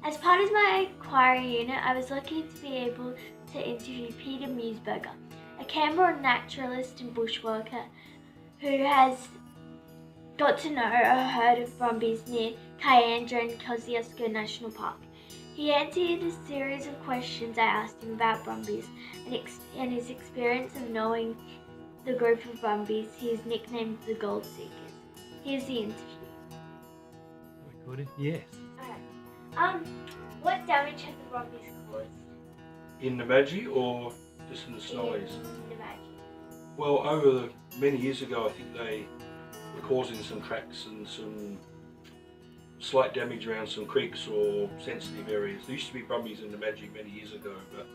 As part of my inquiry unit, I was lucky to be able to interview Peter Meusburger, a Canberra naturalist and bushwalker who has got to know a herd of Brumbies near Canberra and Kosciuszko National Park. He answered a series of questions I asked him about Brumbies and his experience of knowing the group of Brumbies he is nicknamed the Gold Seekers. Here's the interview. Recorded? Yes. Alright. What damage have the Brumbies caused? In the Madgy or just in the Snowies? In the Madgy. Well, over many years ago, I think they were causing some tracks and some slight damage around some creeks or sensitive areas. There used to be Brumbies in the Madgy many years ago, but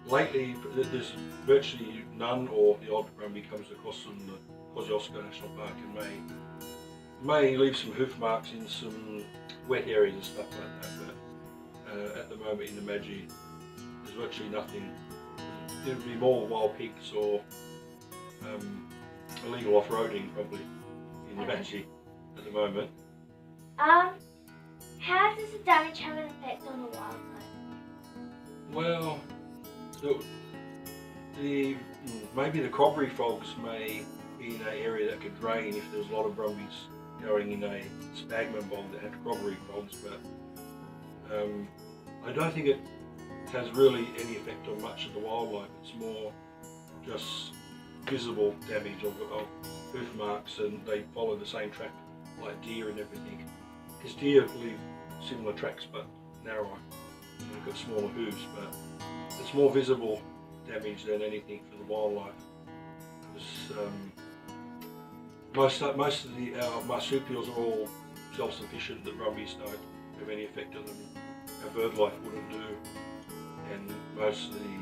lately there's virtually none, or the odd Brumbie comes across from the Kosciuszko National Park and may leave some hoof marks in some wet areas and stuff like that, but at the moment in the Madgy there's virtually nothing. There would be more wild pigs or illegal off-roading probably in the Madgy at the moment. How does the damage have an effect on the wildlife? Well, maybe the cobbery frogs may be in an area that could drain if there's a lot of Brumbies going in a sphagnum bog that had cobbery frogs, but I don't think it has really any effect on much of the wildlife. It's more just visible damage of hoof marks, and they follow the same track like deer and everything. Because deer leave similar tracks but narrower, and they've got smaller hooves, but it's more visible damage than anything for the wildlife. Most of the marsupials are all self-sufficient. The Brumbies don't have any effect on them. Our bird life wouldn't do, and most of the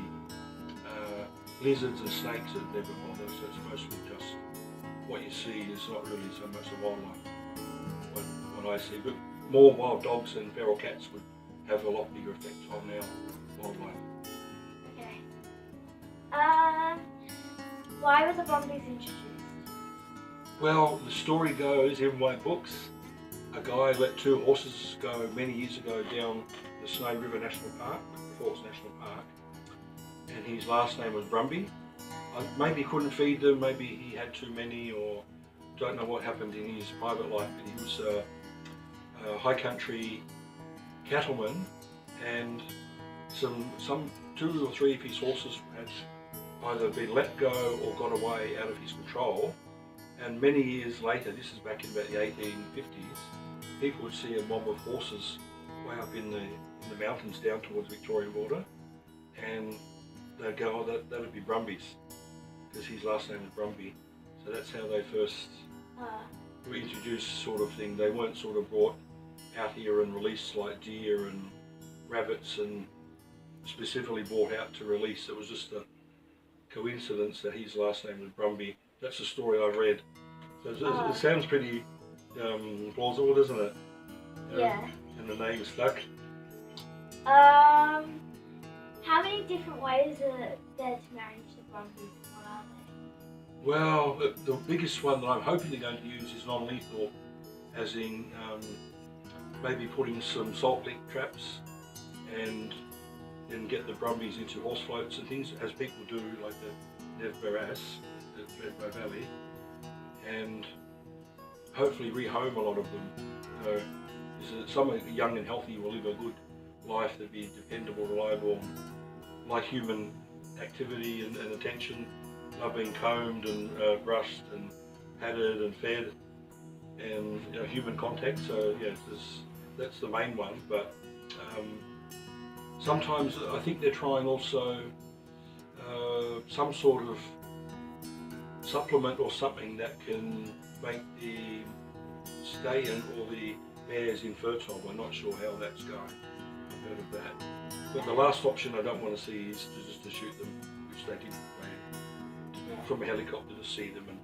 lizards and snakes have never bothered, so it's mostly just what you see is not really so much the wildlife. What I see, but more wild dogs and feral cats would have a lot bigger effect on our wildlife. Okay. Why were the Brumbies introduced? Well, the story goes in my books, a guy let two horses go many years ago down the Snowy River National Park, Falls National Park, and his last name was Brumbie. Maybe he couldn't feed them, maybe he had too many, or don't know what happened in his private life, but he was a high country cattleman, and some 2 or 3 of his horses had either been let go or got away out of his control. And many years later, this is back in about the 1850s, people would see a mob of horses way up in the mountains down towards Victoria border, and they'd go, oh, that would be Brumbies, because his last name was Brumbie. So that's how they first were introduced, sort of thing. They weren't sort of brought out here and released like deer and rabbits and specifically brought out to release. It was just a coincidence that his last name was Brumbie. That's the story I read. So it sounds pretty plausible, doesn't it? Yeah. And the name stuck. How many different ways are there to manage the Brumbies? What are they? Well, the biggest one that I'm hoping they're going to use is non-lethal, as in maybe putting some salt lick traps and then get the Brumbies into horse floats and things, as people do, like the Nev Barras, the Thredbo Valley, and hopefully rehome a lot of them. Someone young and healthy will live a good life, that'd be dependable, reliable, like human activity and attention, love being combed and brushed and patted and fed, and human contact. So yeah, that's the main one. But sometimes I think they're trying also some sort of supplement or something that can make the stallion or the mares infertile. I'm not sure how that's going. I've heard of that. But the last option I don't want to see is just to shoot them, which they did from a helicopter, to see them and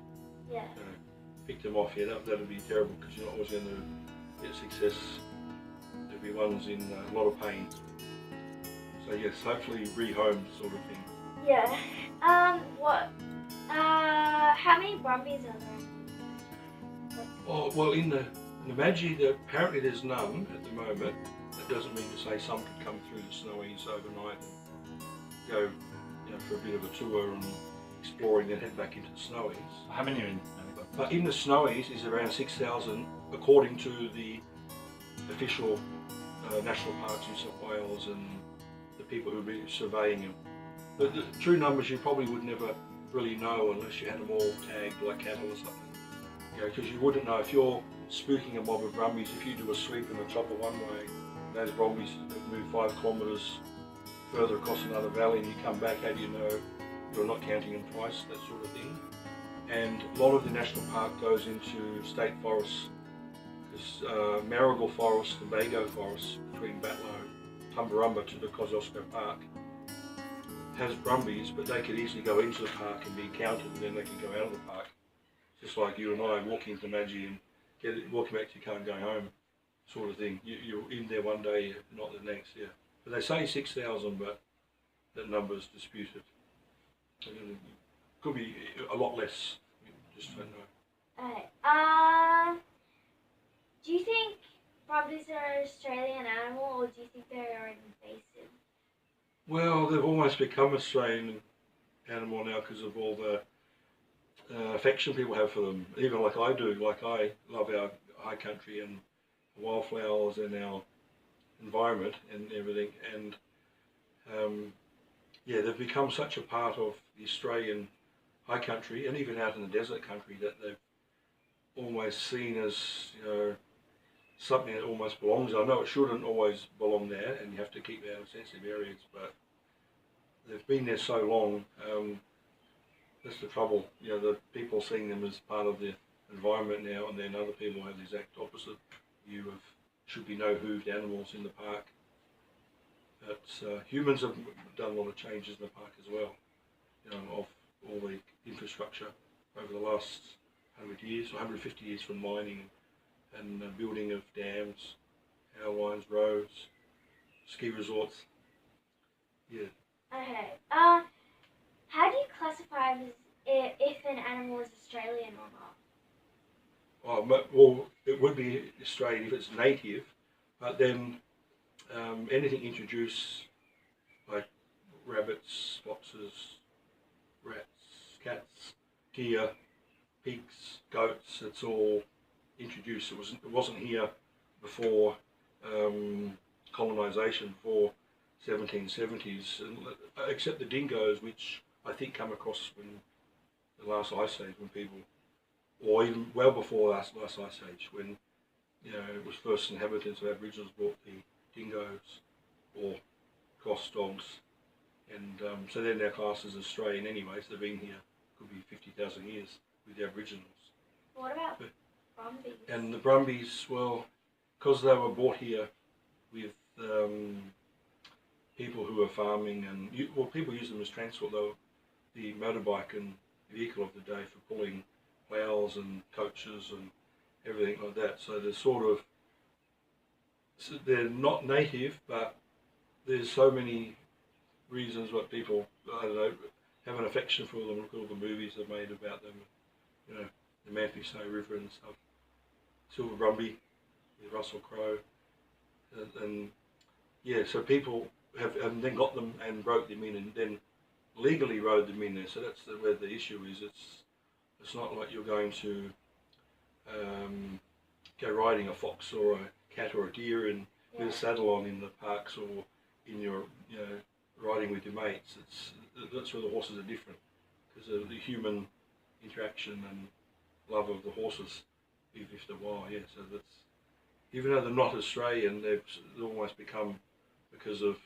pick them off. Yeah, that would be terrible, because you're not always going to get success. Everyone's in a lot of pain. So yes, hopefully rehome sort of thing. Yeah. How many Brumbies are there? Oh, well, in the Madgy, apparently there's none at the moment. That doesn't mean to say some could come through the snowies overnight and go, you know, for a bit of a tour and exploring, then head back into the snowies. How many are in? But in the snowies is around 6,000, according to the official National Parks New South Wales and the people who are surveying them. The true numbers you probably would never really know unless you had them all tagged like cattle or something. You know, because you wouldn't know if you're spooking a mob of Brumbies, if you do a sweep and a chopper one way, those Brumbies have moved 5 kilometres further across another valley and you come back, how do you know you're not counting them twice, that sort of thing. And a lot of the national park goes into state forests. There's Marigold Forest and Bago Forest between Batlow, Tumbarumba to the Kosciuszko Park. Has Brumbies, but they could easily go into the park and be counted and then they could go out of the park. Just like you and I walking into Maggie and walking back to your car and going home, sort of thing. You're in there one day, not the next, yeah. But they say 6,000, but that number's disputed. Could be a lot less, you just don't know. Alright, do you think Brumbies are an Australian animal, or do you think they are invasive? Well, they've almost become Australian animal now because of all the affection people have for them. Even like I do, like I love our high country and wildflowers and our environment and everything. And yeah, they've become such a part of the Australian high country and even out in the desert country that they've almost seen as, you know, something that almost belongs. I know it shouldn't always belong there and you have to keep it out of sensitive areas, but they've been there so long. That's the trouble. You know, the people seeing them as part of the environment now, and then other people have the exact opposite view of should be no hooved animals in the park. But humans have done a lot of changes in the park as well, you know, of all the infrastructure over the last 100 years, or 150 years from mining and building of dams, power lines, roads, ski resorts. Yeah. Okay, how do you classify if an animal is Australian or not? Well, it would be Australian if it's native, but then anything introduced, like rabbits, foxes, rats, cats, deer, pigs, goats, it's all introduced. It wasn't here before colonisation, before 1770s, except the dingoes, which I think come across when the last ice age, when people, or even well before last ice age, when, you know, it was first inhabitants of Aboriginals brought the dingoes or cross dogs, and so they're now classed as Australian anyway, so they've been here, could be 50,000 years with the Aboriginals. What about Brumbies? And the Brumbies, well, because they were brought here with people who were farming, and well, people use them as transport, though, the motorbike and vehicle of the day for pulling ploughs and coaches and everything like that. So they're sort of, they're not native, but there's so many reasons what people, I don't know, have an affection for them. Look at all the movies they've made about them, you know, the Manthey Snow River and stuff. Silver Brumby, Russell Crowe, and yeah, so people have then got them and broke them in and then legally rode them in there. So that's where the issue is. It's not like you're going to go riding a fox or a cat or a deer with a saddle on in the parks, or in your, you know, riding with your mates. That's where the horses are different, because of the human interaction and love of the horses, even if they're wild. Yeah, so that's, even though they're not Australian, they've almost become, because of,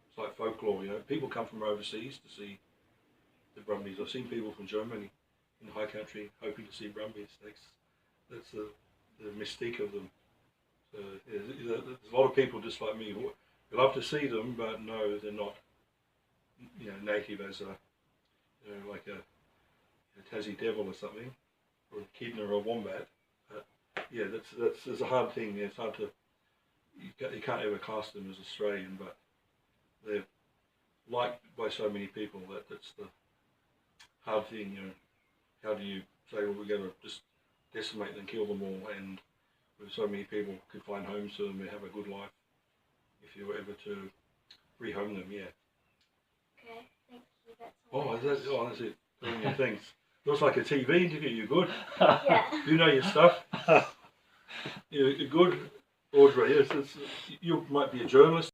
it's like folklore, you know. People come from overseas to see the Brumbies. I've seen people from Germany in the high country hoping to see Brumbies. That's the mystique of them. So yeah, there's a lot of people just like me who love to see them, but no, they're not, you know, native as a, you know, like a Tassie devil or something, or a echidna or a wombat. Yeah, that's a hard thing. It's hard to, you can't ever class them as Australian, but they're liked by so many people that that's the hard thing. You know, how do you say, well, we're going to just decimate them, kill them all, and with so many people could find homes to them and have a good life if you were ever to rehome them, yeah. Okay, thank you. That's all. That's it. Doing your things. Looks like a TV interview. You're good. Yeah. You know your stuff. You're good, Audrey. You might be a journalist.